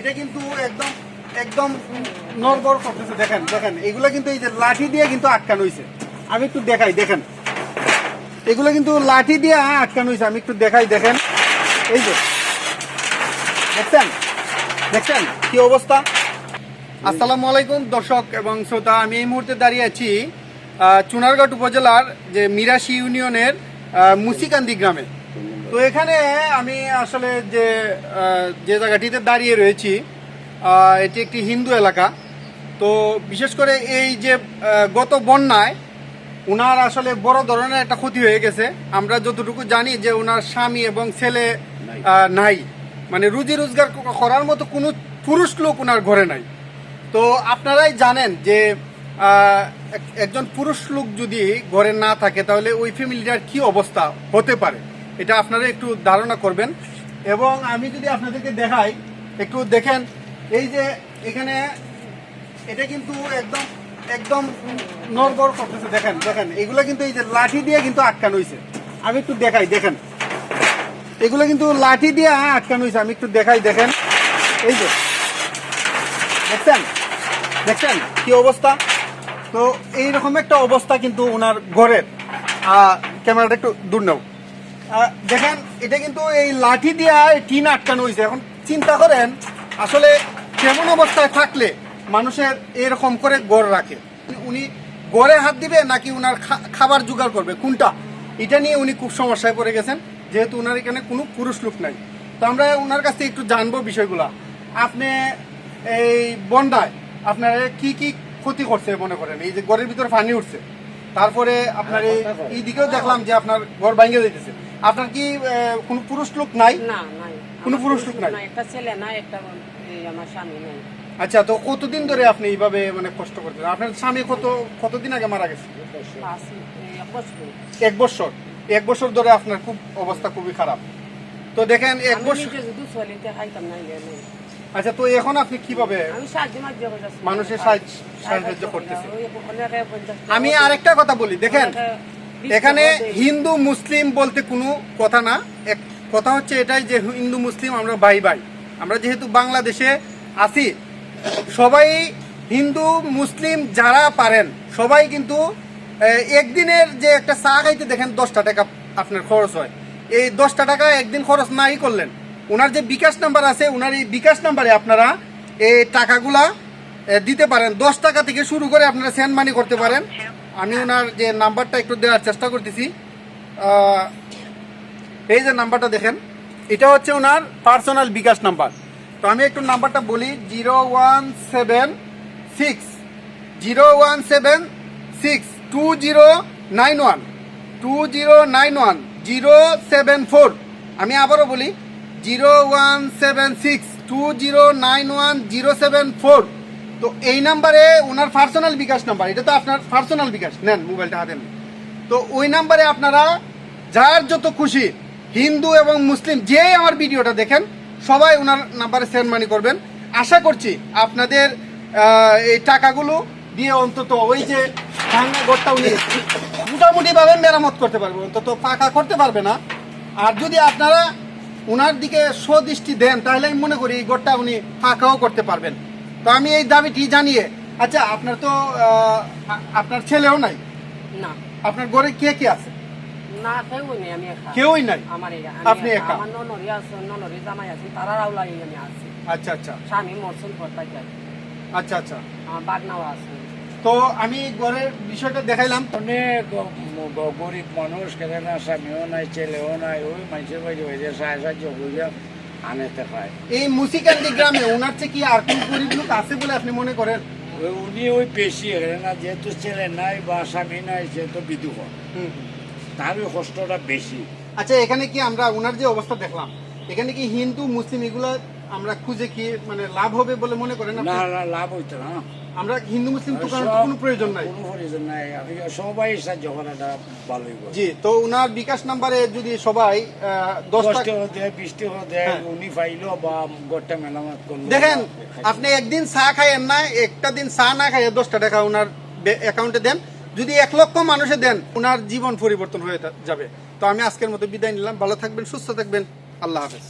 এটা কিন্তু একদম একদম নড়বড় করতেছে। দেখেন দেখেন এগুলো কিন্তু এই যে লাঠি দিয়ে কিন্তু আটকানো হয়েছে। আমি একটু দেখাই, দেখেন এগুলো কিন্তু লাঠি দিয়ে আটকানো হয়েছে। আমি একটু দেখাই, দেখেন এই যে দেখছেন দেখছেন কি অবস্থা। আসসালামু আলাইকুম দর্শক এবং শ্রোতা, আমি এই মুহূর্তে দাঁড়িয়ে আছি চুনারঘাট উপজেলার যে মিরাশি ইউনিয়নের মুসিকান্দি গ্রামে। তো এখানে আমি আসলে যে জায়গাটিতে দাঁড়িয়ে রয়েছি এটি একটি হিন্দু এলাকা। তো বিশেষ করে এই যে গত বন্যায় ওনার আসলে বড় ধরনের একটা ক্ষতি হয়ে গেছে। আমরা যতটুকু জানি যে ওনার স্বামী এবং ছেলে নাই, মানে রুজি রোজগার করার মতো কোনো পুরুষ লোক ওনার ঘরে নাই। তো আপনারাই জানেন যে একজন পুরুষ লোক যদি ঘরে না থাকে তাহলে ওই ফ্যামিলিটার কি অবস্থা হতে পারে, এটা আপনারা একটু ধারণা করবেন। এবং আমি যদি আপনাদেরকে দেখাই, একটু দেখেন এই যে এখানে এটা কিন্তু একদম একদম নড়বড় করতেছে। দেখেন দেখেন এগুলো কিন্তু এই যে লাঠি দিয়ে কিন্তু আটকানো হয়েছে। আমি একটু দেখাই, দেখেন এগুলো কিন্তু লাঠি দিয়ে আটকানো হয়েছে। আমি একটু দেখাই, দেখেন এই যে দেখছেন দেখছেন কি অবস্থা। তো এইরকম একটা অবস্থা কিন্তু ওনার ঘরের। ক্যামেরাটা একটু দূর নাও। দেখেন এটা কিন্তু এই লাঠি দিয়ে টিন আটকানো হয়েছে। এখন চিন্তা করেন আসলে কেমন অবস্থায় থাকলে মানুষের এরকম করে গড় রাখে। উনি গড়ে হাত দিবে নাকি উনার খাবার জোগাড় করবে, কোনটা, এটা নিয়ে উনি খুব সমস্যায় পড়ে গেছেন, যেহেতু উনার এখানে কোনো পুরুষ লোক নাই। তো আমরা উনার কাছ থেকে একটু জানবো বিষয়গুলা। আপনি এই বন্যায় আপনার কি কি ক্ষতি করছে মনে করেন? এই যে ঘরের ভিতরে পানি উঠছে, তারপরে আপনার এই দিকেও দেখলাম যে আপনার ঘর ভাঙে যাইতেছে। আপনার কি কোনো পুরুষ লোক নাই? না, নাই, কোনো পুরুষ লোক নাই, একটা ছেলে নাই, একটা আমার স্বামী নাই। আচ্ছা, তো কতদিন ধরে আপনি এইভাবে মানে কষ্ট করতেন? আপনার স্বামী কতদিন আগে মারা গেছে? 1 বছর। 1 বছর ধরে আপনার খুব অবস্থা খুবই খারাপ। তো দেখেন 1 বছর। আচ্ছা, তো এখন আপনি কিভাবে মানুষের সাহায্য করতেছেন? আমি আরেকটা কথা বলি, দেখেন এখানে হিন্দু মুসলিম বলতে কোনো কথা না। এক কথা হচ্ছে এটাই যে হিন্দু মুসলিম আমরা ভাই ভাই। আমরা যেহেতু বাংলাদেশে আছি, সবাই হিন্দু মুসলিম যারা পারেন সবাই কিন্তু একদিনের যে একটা চা খাইতে দেখেন 10টা টাকা আপনার খরচ হয়। এই 10টা টাকা একদিন খরচ নাই করলেন, ওনার যে বিকাশ নাম্বার আছে ওনার এই বিকাশ নাম্বারে আপনারা এই টাকাগুলা দিতে পারেন। 10 টাকা থেকে শুরু করে আপনারা সেন্ড মানি করতে পারেন। আমি ওনার যে নাম্বারটা একটু দেওয়ার চেষ্টা করতেছি। এই যে নাম্বারটা দেখেন, এটা হচ্ছে ওনার পার্সোনাল বিকাশ নাম্বার। তো আমি একটু নাম্বারটা বলি, 0176 2091 074। আমি আবারও বলি 0176 2091 074। তো এই নাম্বারে ওনার পার্সোনাল বিকাশ নাম্বার, এটা তো আপনার পার্সোনাল বিকাশ, নেন মোবাইলটা হাতে নেন। তো ওই নাম্বারে আপনারা যার যত খুশি হিন্দু এবং মুসলিম যে আমার ভিডিওটা দেখেন সবাই ওনার নাম্বারে সেন্ড মানি করবেন। আশা করছি আপনাদের এই টাকাগুলো দিয়ে অন্তত ওই যে ভাঙা ঘরটা উনি মোটামুটিভাবে মেরামত করতে পারবে, অন্তত পাকা করতে পারবে না। আর যদি আপনারা ওনার দিকে সদৃষ্টি দেন তাহলে আমি মনে করি এই ঘরটা উনি পাকাও করতে পারবেন। তো আমি এই দাবিটি জানিয়ে, আচ্ছা আপনার তো আপনার ছেলেও নাই না, আপনার ঘরে কে কে আছে? না, কেউই নেই, আমি একা। কেউই নাই, আপনি একা? আমার ননরি আছে, ননরি জামাই আছে, তারাও লাগে আমি আছি। আচ্ছা আচ্ছা, স্বামী মরসুন করতে যায়। আচ্ছা আচ্ছা, আমার বাগনাও আছে। তো আমি ঘরের বিষয়টা দেখাইলাম। অনেক গরিব মানুষ, কেন স্বামীও নাই, ছেলেও নাই, ওই মানুষের বাড়ি হয়ে যায় সাহায্য করিয়া আনেতে পায়। এই মুসিকান্দি গ্রামে ওনার চেয়ে কি আর কোন গরিব লোক আছে বলে আপনি মনে করেন? উনি ওই বেশি না, যেহেতু ছেলে নাই বা স্বামী নাই, যেহেতু বিধবা, তার ওই কষ্টটা বেশি। আচ্ছা, এখানে কি আমরা ওনার যে অবস্থা দেখলাম, এখানে কি হিন্দু মুসলিম এগুলা আমরা খুঁজে কি মানে লাভ হবে বলে মনে করেন? না, লাভ হইতো না। আমরা হিন্দু মুসলিম তো কোনো প্রয়োজন নাই, কোনো প্রয়োজন নাই, সবাই সাহায্য করাটা ভালোই। জি, তো ওনার বিকাশ নাম্বারে যদি সবাই 10 টাকা দেয়, 20 টাকা দেয়, উনি পাইলো বা গোটা মেলামত করলো। দেখেন আপনি একদিন চা খাইয়েন না, একটা দিন চা না খাইয়ে 10টা টাকা ওনার অ্যাকাউন্টে দেন। যদি 1 লক্ষ মানুষে দেন ওনার জীবন পরিবর্তন হয়ে যাবে। তো আমি আজকের মতো বিদায় নিলাম। ভালো থাকবেন, সুস্থ থাকবেন, আল্লাহ হাফেজ।